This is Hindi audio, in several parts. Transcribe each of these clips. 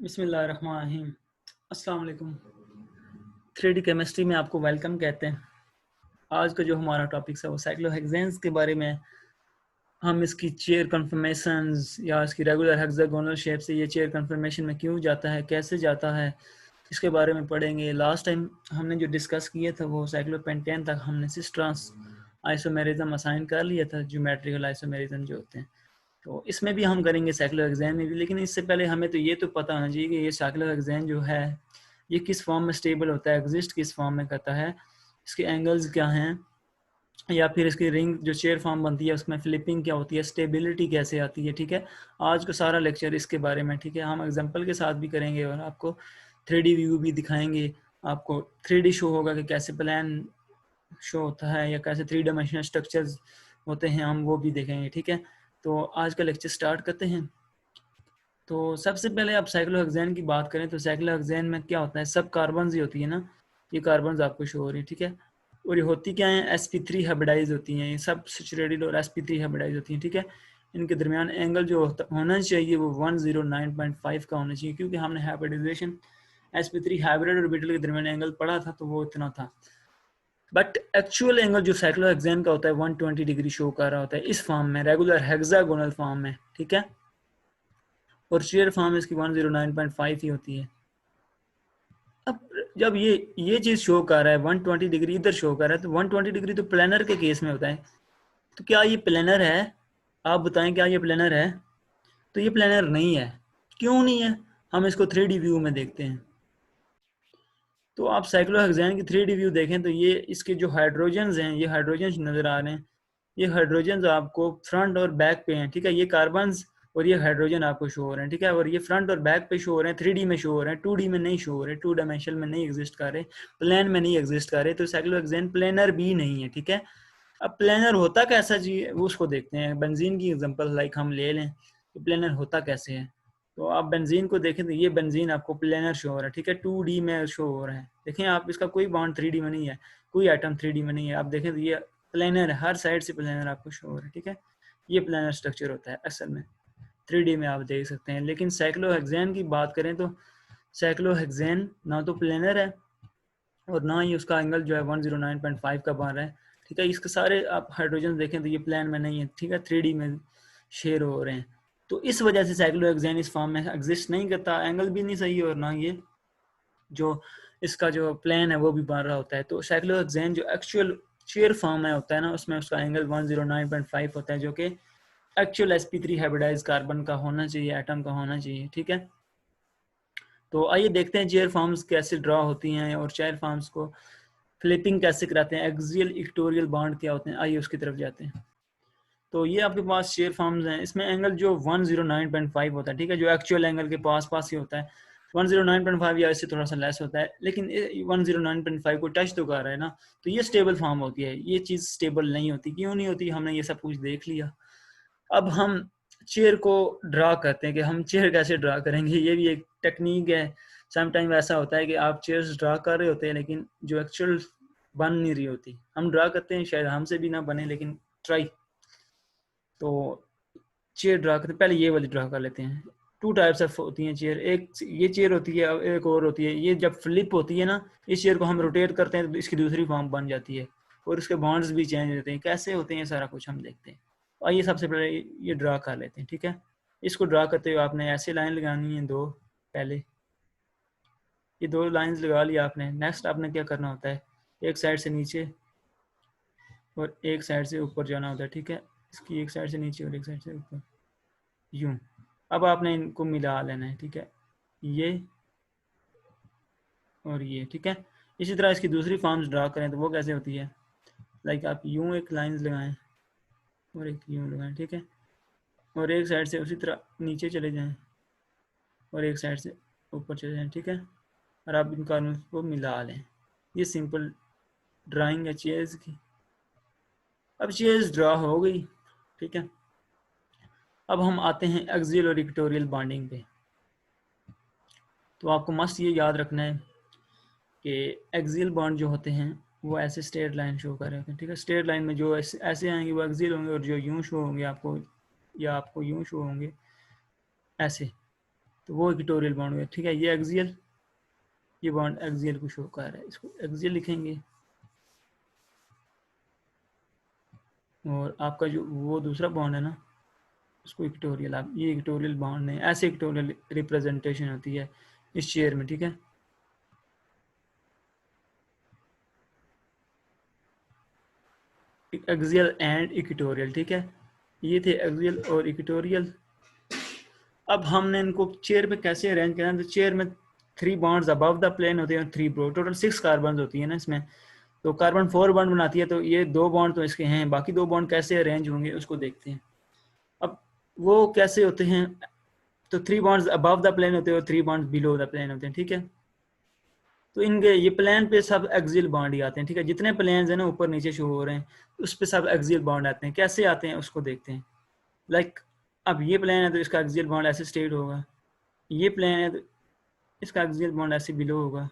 बिस्मिल्लाहिर्रहमानिर्रहीम। अस्सलाम वालेकुम। 3D केमिस्ट्री में आपको वेलकम कहते हैं। आज का जो हमारा टॉपिक है वो साइक्लोहेक्सेन्स के बारे में। हम इसकी चेयर कन्फर्मेशंस या इसकी रेगुलर हेक्सागोनल शेप से ये चेयर कन्फर्मेशन में क्यों जाता है, कैसे जाता है, इसके बारे में पढ़ेंगे। लास्ट टाइम हमने जो डिस्कस किया था वो साइक्लोपेंटेन तक हमने सिस्ट्रांस आइसोमेरिज्म असाइन कर लिया था, ज्योमेट्रिकल आइसोमेरिज्म जो होते हैं। तो इसमें भी हम करेंगे साइक्लोहेक्सेन में भी, लेकिन इससे पहले हमें तो ये तो पता होना चाहिए कि ये साइक्लोहेक्सेन जो है ये किस फॉर्म में स्टेबल होता है, एग्जिस्ट किस फॉर्म में करता है, इसके एंगल्स क्या हैं, या फिर इसकी रिंग जो चेयर फॉर्म बनती है उसमें फ्लिपिंग क्या होती है, स्टेबिलिटी कैसे आती है। ठीक है, आज का सारा लेक्चर इसके बारे में। ठीक है, हम एग्जांपल के साथ भी करेंगे और आपको 3D व्यू भी दिखाएंगे। आपको 3D शो होगा कि कैसे प्लान शो होता है या कैसे 3 डायमेंशनल स्ट्रक्चर्स होते हैं, हम वो भी देखेंगे। ठीक है, तो आज का लेक्चर स्टार्ट करते हैं। तो सबसे पहले आप साइक्लोहेक्सेन की बात करें तो साइक्लोहेक्सेन में क्या होता है, सब कार्बन ही होती है ना, ये कार्बन आपको शो हो रही है। ठीक है, और ये होती क्या है, sp3 हाइब्रिडाइज होती हैं, ये सब सैचुरेटेड और sp3 हाइब्रिडाइज होती हैं। ठीक है, इनके दरमियान एंगल जो होना चाहिए वो 109.5 का होना चाहिए, क्योंकि हमने हाइब्रिडाइजेशन sp3 हाइब्रिड ऑर्बिटल के दरमियान एंगल पढ़ा था तो वो इतना था। बट एक्चुअल एंगल जो साइक्लोहेक्सेन का होता है 120 डिग्री शो कर रहा होता है इस फॉर्म में, रेगुलर हेक्सागोनल फॉर्म में। ठीक है, और शेयर फॉर्म इसकी 109.5 ही होती है। अब जब ये चीज शो कर रहा है 120 डिग्री इधर शो कर रहा है, तो 120 डिग्री तो प्लेनर के केस में होता है। तो क्या ये प्लेनर है? आप बताएं, क्या ये प्लेनर है? तो ये प्लेनर नहीं है। क्यों नहीं है? हम इसको 3D व्यू में देखते हैं। तो आप साइक्लोहेक्सेन की 3D व्यू देखें तो ये इसके जो हाइड्रोजन्स हैं, ये हाइड्रोजन्स नजर आ रहे हैं। ये हाइड्रोजन आपको फ्रंट और बैक पे हैं। ठीक है, ये कार्बन और ये हाइड्रोजन आपको शो हो रहे हैं। ठीक है, और ये फ्रंट और बैक पे शो हो रहे हैं, 3D में शो हो रहे हैं, 2D में नहीं शो हो रहे, 2 डायमेंशन में नहीं एग्जिस्ट कर रहे, प्लेन में नहीं एग्जिस्ट कर रहे। तो साइक्लोहेक्सेन प्लेनर भी नहीं है। ठीक है, अब प्लेनर होता कैसा जी, वो उसको देखते हैं। बेंजीन की एग्जांपल लाइक हम ले लें तो प्लेनर होता कैसे है। तो आप बेंजीन को देखें तो ये बेंजीन आपको प्लेनर शो हो रहा है। ठीक है, 2D में शो हो रहा है। देखें आप, इसका कोई बॉन्ड 3D में नहीं है, कोई आइटम 3D में नहीं है। आप देखें तो ये प्लेनर है, हर साइड से प्लेनर आपको शो हो रहा है। ठीक है, ये प्लेनर स्ट्रक्चर होता है असल में, 3D में आप देख सकते हैं। लेकिन साइक्लोहेक्सेन की बात करें तो साइक्लोहेक्सेन ना तो प्लेनर है और ना ही उसका एंगल जो है 109.5 का बन रहा है। ठीक है, इसके सारे आप हाइड्रोजन देखें तो ये प्लेन में नहीं है। ठीक है, 3D में शेयर हो रहे हैं। तो इस वजह से साइक्लोहेक्सेन इस फॉर्म में एग्जिस्ट नहीं करता, एंगल भी नहीं सही और ना ये जो इसका जो प्लेन है वो भी बन रहा होता है। तो साइक्लोहेक्सेन जो एक्चुअल शेयर फॉर्म में होता है ना, उसमें उसका एंगल 109.5 होता है, जो कि एक्चुअल sp3 हाइब्रिडाइज कार्बन का होना चाहिए, एटम का होना चाहिए। ठीक है, तो आइए देखते हैं चेयर फॉर्म्स कैसे ड्रॉ होती हैं और चेयर फॉर्म्स को फ्लिपिंग कैसे कराते हैं, एक्सियल इक्वेटोरियल बॉन्ड क्या होते हैं। आइए उसकी तरफ जाते हैं। तो ये आपके पास शेयर फॉर्म्स हैं, इसमें एंगल जो 109.5 होता है। ठीक है, जो एक्चुअल एंगल के पास पास ही होता है। 109.5 या इससे थोड़ा सा लेस होता है, लेकिन 109.5 को टच तो कर रहा है ना, तो ये स्टेबल फॉर्म होती है। ये चीज़ स्टेबल नहीं होती। क्यों नहीं होती? हमने ये सब कुछ देख लिया। अब हम चेयर को ड्रा करते हैं कि हम चेयर कैसे ड्रा करेंगे। ये भी एक टेक्निक है। समटाइम ऐसा होता है कि आप चेयर्स ड्रा कर रहे होते हैं लेकिन जो एक्चुअल बन नहीं रही होती। हम ड्रा करते हैं, शायद हमसे भी ना बने, लेकिन ट्राई। तो चेयर ड्रा करते पहले ये वाली ड्रा कर लेते हैं। 2 टाइप्स ऑफ होती हैं चेयर। एक ये चेयर होती है, एक और होती है ये जब फ्लिप होती है ना, इस चेयर को हम रोटेट करते हैं तो इसकी दूसरी फॉर्म बन जाती है और उसके बॉन्ड्स भी चेंज होते हैं। कैसे होते हैं सारा कुछ हम देखते हैं। आइए सबसे पहले ये ड्रा कर लेते हैं। ठीक है, इसको ड्रा करते हुए आपने ऐसे लाइन लगानी है दो। पहले ये 2 लाइंस लगा लिया आपने। नेक्स्ट आपने क्या करना होता है, एक साइड से नीचे और एक साइड से ऊपर जाना होता है। ठीक है, इसकी एक साइड से नीचे और एक साइड से ऊपर, यूं। अब आपने इनको मिला लेना है। ठीक है, ये और ये। ठीक है, इसी तरह इसकी दूसरी फॉर्म्स ड्रा करें तो वो कैसे होती है, लाइक आप यूं एक लाइंस लगाएं और एक यूं लगाएं। ठीक है, और एक साइड से उसी तरह नीचे चले जाएं और एक साइड से ऊपर चले जाएं। ठीक है, और आप इन कार्बन को मिला लें। ये सिंपल ड्राइंग है चेयर्स की। अब चेयर्स ड्रा हो गई। ठीक है, अब हम आते हैं एक्सियल और इक्वेटोरियल बॉन्डिंग पे। तो आपको मस्त ये याद रखना है कि एक्सियल बॉन्ड जो होते हैं वो ऐसे स्ट्रेट लाइन शो कर रहे होते हैं। ठीक है, स्ट्रेट लाइन में जो ऐसे आएंगे वो एक्सियल होंगे, और जो यूं शो होंगे आपको, या आपको यूं शो होंगे ऐसे, तो वो इक्वेटोरियल बॉन्ड है, ठीक है। ये एक्सियल, ये बॉन्ड एक्सियल को शो कर रहा है, इसको एक्सियल लिखेंगे। और आपका जो वो दूसरा बॉन्ड है ना, उसको इक्वेटोरियल, आप ये इक्वेटोरियल बॉन्ड है, ऐसे इक्वेटोरियल रिप्रेजेंटेशन होती है इस चेयर में, ठीक है। एक्सियल एंड इक्वेटोरियल, ठीक है। ये थे एक्सियल और इक्वेटोरियल। अब हमने इनको चेयर पे कैसे अरेंज करना है, तो चेयर में 3 बॉन्ड्स अबव द प्लेन होते हैं और 3 ब्रो, टोटल 6 कार्बन होती है ना इसमें। तो कार्बन 4 बॉन्ड बनाती है, तो ये 2 बॉन्ड तो इसके हैं, बाकी 2 बॉन्ड कैसे अरेंज होंगे उसको देखते हैं। अब वो कैसे होते हैं, तो 3 बॉन्ड्स अबव द प्लेन होते हैं और 3 बॉन्ड्स बिलो द प्लेन होते हैं, ठीक है। तो इनके ये प्लेन पे सब एक्सियल बॉन्ड ही आते हैं, ठीक है। जितने प्लेन्स हैं ना ऊपर नीचे शो हो रहे हैं, उस पे सब एक्सियल बॉन्ड आते हैं। कैसे आते हैं उसको देखते हैं। लाइक अब ये प्लेन है तो इसका एक्सियल बॉन्ड ऐसे स्ट्रेट होगा, ये प्लेन है तो इसका एक्सियल बॉन्ड ऐसे बिलो होगा,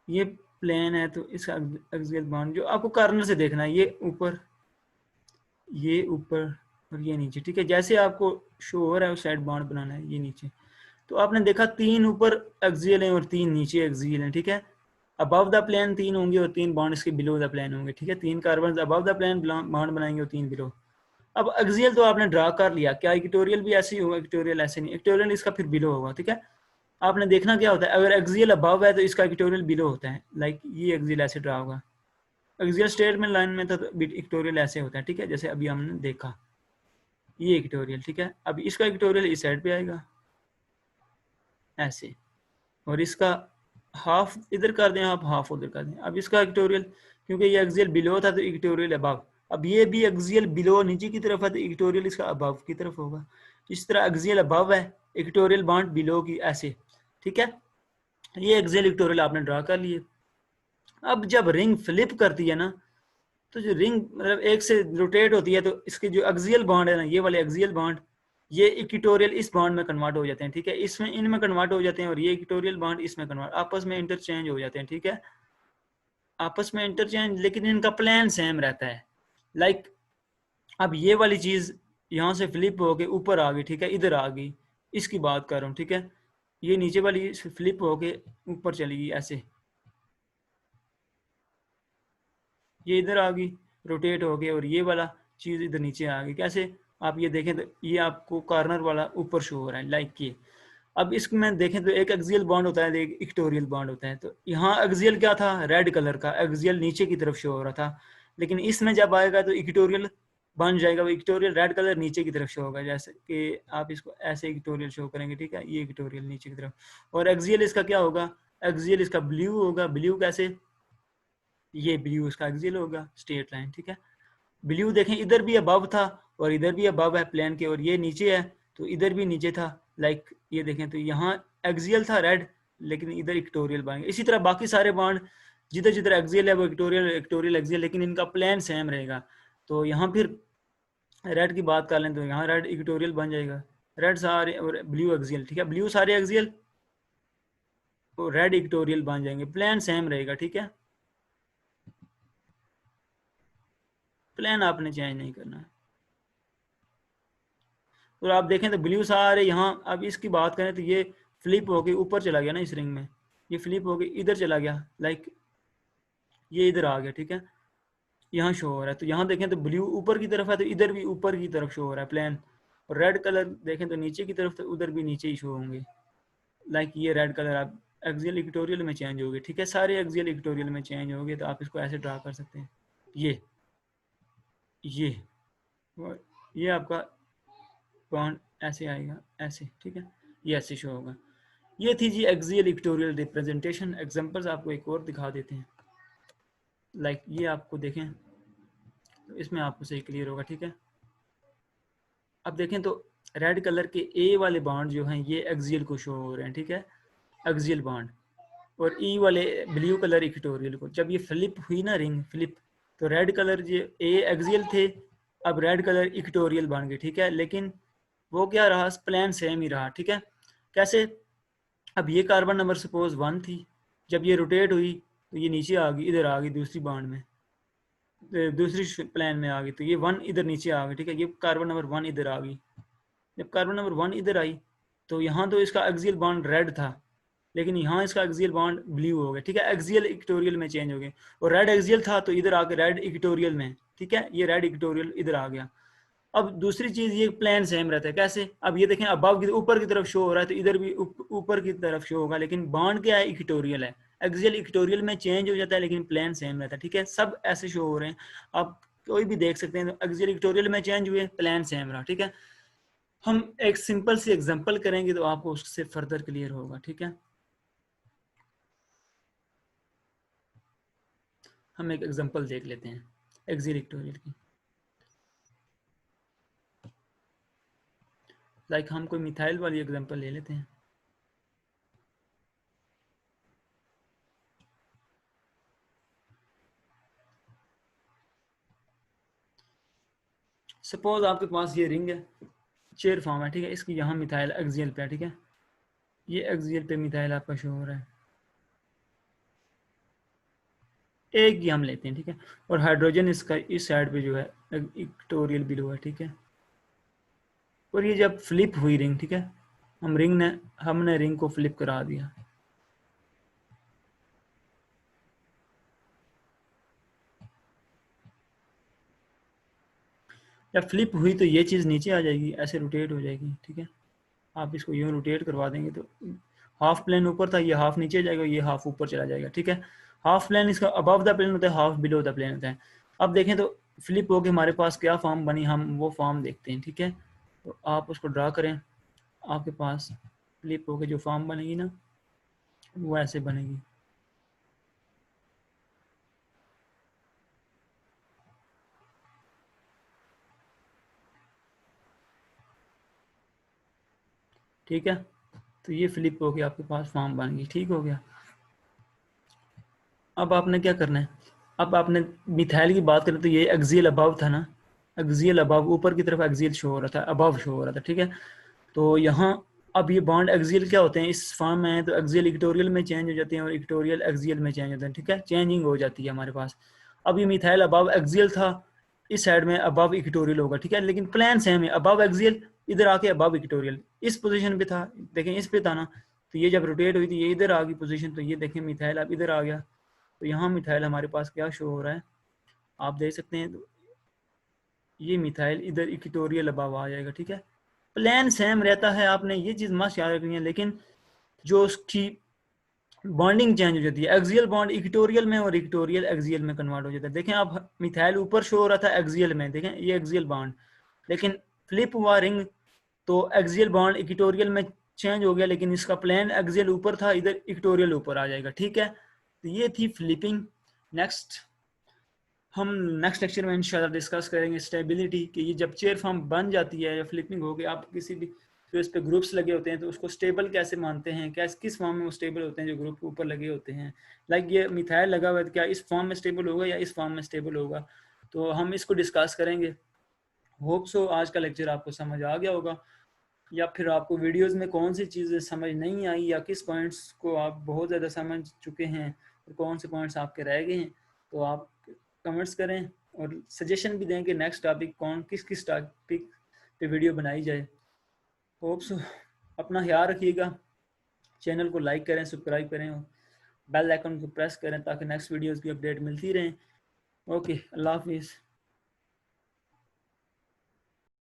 ये प्लेन है तो इसका एक्सियल बॉन्ड जो आपको कॉर्नर से देखना है, ये ऊपर और ये नीचे, ठीक है। जैसे आपको शो हो रहा है उस साइड बॉन्ड बनाना है, ये नीचे। तो आपने देखा 3 ऊपर एक्सियल हैं और 3 नीचे एक्सियल हैं, ठीक है। अबव द प्लेन 3 होंगे और 3 बॉन्ड इसके बिलो द प्लेन होंगे, ठीक है। 3 carbon above the plane bond बनाएंगे और 3 बिलो। अब एक्सियल तो आपने ड्रा कर लिया, क्या इक्वेटोरियल भी ऐसे ही होगा? इक्वेटोरियल ऐसे नहीं, इक्वेटोरियल इसका फिर बिलो होगा, ठीक है। आपने देखना क्या होता है, अगर एक्सियल अबव है तो इसका इक्वेटोरियल बिलो होता है। लाइक ये एक्सियल ऐसे ड्रा होगा, एक्सियल स्ट्रेट में लाइन में तो इक्वेटोरियल ऐसे होता है, ठीक है। जैसे अभी हमने देखा ये इक्वेटोरियल, ठीक है। अब इसका इक्वेटोरियल इस साइड पे आएगा ऐसे, और इसका हाफ इधर कर दें, आप हाफ उधर कर दें। अब इसका इक्वेटोरियल, क्योंकि ये एक्सियल बिलो था तो इक्वेटोरियल अबव। अब ये भी एक्सियल बिलो नीचे की तरफ है तो इक्वेटोरियल इसका अबव की तरफ होगा। इस तरह एक्सियल अबव है, इक्वेटोरियल बॉन्ड बिलो की ऐसे, ठीक है। ये एक्सियल इक्वेटोरियल आपने ड्रा कर लिए। अब जब रिंग फ्लिप करती है ना, तो जो रिंग मतलब एक से रोटेट होती है तो इसके जो एक्सियल बॉन्ड है ना, ये वाले एक्सियल बॉन्ड, ये इक्वेटोरियल इस बॉन्ड में कन्वर्ट हो जाते हैं, ठीक है। इसमें इनमें कन्वर्ट हो जाते हैं और ये इक्वेटोरियल बॉन्ड इसमें कन्वर्ट, आपस में इंटरचेंज हो जाते हैं, ठीक है। आपस में इंटरचेंज, लेकिन इनका प्लान सेम रहता है। लाइक अब ये वाली चीज यहाँ से फ्लिप होके ऊपर आ गई, ठीक है, इधर आ गई, इसकी बात कर रहा हूँ, ठीक है। ये नीचे वाली फ्लिप होके ऊपर चली गई ऐसे, ये इधर आ गई रोटेट हो गई, और ये वाला चीज इधर नीचे आ गई। कैसे, आप ये देखें तो ये आपको कॉर्नर वाला ऊपर शो हो रहा है, लाइक ये। अब इसमें देखें तो एक एक्सियल बॉन्ड होता है, एक इक्वेटोरियल बॉन्ड होता है। तो यहाँ एक्सियल क्या था, रेड कलर का एक्सियल नीचे की तरफ शो हो रहा था, लेकिन इसमें जब आएगा तो इक्वेटोरियल बन जाएगा, वो इक्वेटोरियल रेड कलर नीचे की तरफ शो होगा। जैसे कि आप इसको ऐसे इक्वेटोरियल शो करेंगे, ठीक है, ये इक्वेटोरियल नीचे की तरफ। और एक्सियल इसका क्या होगा, एक्सियल इसका ब्लू होगा। ब्लू कैसे, ये ब्लू इसका एक्सियल होगा, स्ट्रेट लाइन, ठीक है। ब्लू देखें इधर भी अबव था और इधर भी अबव है प्लेन के, और ये नीचे है तो इधर भी नीचे था। लाइक ये देखें तो यहाँ एक्सियल था रेड, लेकिन इधर इक्वेटोरियल बन गया। इसी तरह बाकी सारे बॉन्ड जिधर जिधर एक्सियल है वो इक्वेटोरियल, इक्वेटोरियल एक्सियल, लेकिन इनका प्लेन सेम रहेगा। तो यहाँ फिर रेड की बात कर लें तो यहाँ रेड इक्वेटोरियल बन जाएगा, रेड सारे और ब्लू एक्सियल, ठीक है। ब्लू सारे एक्सियल और रेड इक्वेटोरियल बन जाएंगे, प्लेन सेम रहेगा, ठीक है। प्लेन आपने चेंज नहीं करना है। और आप देखें तो ब्लू सारे यहाँ, अब इसकी बात करें तो ये फ्लिप होके ऊपर चला गया ना इस रिंग में, ये फ्लिप होके इधर चला गया, लाइक ये इधर आ गया, ठीक है। यहाँ शो हो रहा है, तो यहाँ देखें तो ब्लू ऊपर की तरफ है तो इधर भी ऊपर की तरफ शो हो रहा है प्लेन। और रेड कलर देखें तो नीचे की तरफ, तो उधर भी नीचे ही शो होंगे। लाइक ये रेड कलर आप एक्सियल इक्वेटोरियल में चेंज होगे, ठीक है। सारे एक्सियल इक्वेटोरियल में चेंज होगे, तो आप इसको ऐसे ड्रा कर सकते हैं। ये और ये आपका बॉन्ड ऐसे आएगा ऐसे, ठीक है, ये ऐसे शो होगा। ये थी जी एक्सियल इक्वेटोरियल रिप्रेजेंटेशन। एग्जांपल्स आपको एक और दिखा देते हैं। लाइक ये आपको देखें तो इसमें आपको सही क्लियर होगा, ठीक है। अब देखें तो रेड कलर के ए वाले बॉन्ड जो हैं ये एक्सियल को शो हो रहे हैं, ठीक है, एक्सियल बॉन्ड। और ई वाले ब्लू कलर इक्वेटोरियल को। जब ये फ्लिप हुई ना रिंग फ्लिप, तो रेड कलर जो ए एक्सियल थे, अब रेड कलर इक्वेटोरियल बन गए, ठीक है। लेकिन वो क्या रहा, प्लान सेम ही रहा, ठीक है। कैसे, अब ये कार्बन नंबर सपोज 1 थी, जब ये रोटेट हुई तो ये नीचे आ गई, इधर आ गई दूसरी बॉन्ड में, दूसरी प्लान में आ गई, तो ये 1 इधर नीचे आ गई, ठीक है। ये कार्बन नंबर 1 इधर आ गई। जब कार्बन नंबर 1 इधर आई तो यहाँ तो इसका एक्सियल बॉन्ड रेड था, लेकिन यहाँ इसका एक्सियल बॉन्ड ब्लू हो गया, ठीक है, एक्सियल इक्वेटोरियल में चेंज हो गए। और रेड एक्सियल था तो इधर आके रेड इक्वेटोरियल में, ठीक है, ये रेड इक्वेटोरियल इधर आ गया। अब दूसरी चीज, ये प्लेन सेम रहता है, कैसे? अब ये देखें, अबव की ऊपर की तरफ शो हो रहा है तो इधर भी ऊपर की तरफ शो होगा, लेकिन बॉन्ड क्या है? इक्वेटोरियल है। एक्सियल इक्वेटोरियल में चेंज हो जाता है लेकिन प्लेन सेम रहता है, ठीक है, सब ऐसे शो हो रहे हैं। आप कोई भी देख सकते हैं, एक्सियल इक्वेटोरियल में चेंज हुए, प्लेन सेम रहा, ठीक है। हम एक सिंपल सी एग्जांपल करेंगे तो आपको उससे फर्दर क्लियर होगा, ठीक है। हम एक एग्जांपल देख लेते हैं एक्सियल इक्वेटोरियल की। लाइक हम कोई मिथाइल वाली एग्जांपल ले लेते हैं। सपोज आपके पास ये रिंग है, चेयर फॉर्म है, ठीक है, इसकी यहाँ मिथाइल एक्सियल पे है, ठीक है, ये एक्सियल पे मिथाइल आपका शो हो रहा है, एक ही हम लेते हैं, ठीक है, और हाइड्रोजन इसका इस साइड पे जो है इक्वेटोरियल बिलो है, ठीक है। और ये जब फ्लिप हुई रिंग, ठीक है, हमने रिंग को फ्लिप करा दिया, जब फ्लिप हुई तो ये चीज़ नीचे आ जाएगी, ऐसे रोटेट हो जाएगी, ठीक है। आप इसको यूँ रोटेट करवा देंगे तो हाफ प्लेन ऊपर था, ये हाफ नीचे जाएगा, ये हाफ ऊपर चला जाएगा, ठीक है। हाफ प्लेन इसका अबव द प्लेन होता है, हाफ बिलो द प्लेन होता है। अब देखें तो फ्लिप होके हमारे पास क्या फॉर्म बनी, हम वो फॉर्म देखते हैं, ठीक है। तो आप उसको ड्रा करें, आपके पास फ्लिप होके जो फॉर्म बनेगी ना, वो ऐसे बनेगी। ठीक है, तो ये फ्लिप होके आपके पास फॉर्म बन गई, ठीक हो गया। अब आपने क्या करना है, अब आपने मिथाइल की बात करें तो ये एक्सियल अबव था ना, एक्सियल अबव, ऊपर की तरफ एक्सियल शो हो रहा था, अबव शो हो रहा था, ठीक है। तो यहाँ अब ये बॉन्ड एक्सियल क्या होते हैं, इस फॉर्म में है तो एक्सियल इक्वेटोरियल में चेंज हो जाते हैं और इक्वेटोरियल एक्सियल में चेंज होते हैं, ठीक है, चेंजिंग हो जाती है हमारे पास। अब ये मिथाइल अबव एक्सियल था, इस साइड में अबव इक्वेटोरियल होगा, ठीक है, लेकिन प्लान सेम है, अबव एक्सियल, इधर आके अबव इक्वेटोरियल, इस पोजीशन पे था, देखें इस पे था ना, तो ये जब रोटेट हुई थी ये इधर आ गई पोजीशन, तो ये देखें मिथाइल अब इधर आ गया, तो यहाँ मिथाइल हमारे पास क्या शो हो रहा है, आप देख सकते हैं, तो ये मिथाइल इधर इक्वेटोरियल अबव आ जाएगा, ठीक है। प्लान सेम रहता है, आपने ये चीज़ मस्त याद रखनी है, लेकिन जो उसकी बॉन्डिंग चेंज हो जाती है, एक्सियल बॉन्ड इक्वेटोरियल में और इक्वेटोरियल एक्सियल में कन्वर्ट हो जाता है। देखें आप, मिथाइल ऊपर शो हो रहा था एक्सियल में, देखें ये एक्सियल बॉन्ड, लेकिन फ्लिप हुआ रिंग तो एक्सियल बॉन्ड इक्वेटोरियल में चेंज हो गया, लेकिन इसका प्लेन एक्सियल ऊपर था, इधर इक्वेटोरियल ऊपर आ जाएगा, ठीक है। तो ये थी फ्लिपिंग। नेक्स्ट हम नेक्स्ट लेक्चर में इंशाल्लाह डिस्कस करेंगे स्टेबिलिटी, कि ये जब चेयर फॉर्म बन जाती है या फ्लिपिंग हो गई, आप किसी भी जो इस पे ग्रुप्स लगे होते हैं तो उसको स्टेबल कैसे मानते हैं, क्या किस फॉर्म में वो स्टेबल होते हैं जो ग्रुप के ऊपर लगे होते हैं। लाइक ये मिथाइल लगा हुआ है तो क्या इस फॉर्म में स्टेबल होगा या इस फॉर्म में स्टेबल होगा, तो हम इसको डिस्कस करेंगे। होप सो आज का लेक्चर आपको समझ आ गया होगा, या फिर आपको वीडियोस में कौन सी चीज़ें समझ नहीं आई या किस पॉइंट्स को आप बहुत ज़्यादा समझ चुके हैं और कौन से पॉइंट्स आपके रह गए हैं, तो आप कमेंट्स करें और सजेशन भी दें कि नेक्स्ट टॉपिक किस टॉपिक पे वीडियो बनाई जाए। होप सो, अपना ख्याल रखिएगा, चैनल को लाइक करें, सब्सक्राइब करें और बेल आइकन को प्रेस करें ताकि नेक्स्ट वीडियोस की अपडेट मिलती रहें। ओके, अल्लाह हाफिज़।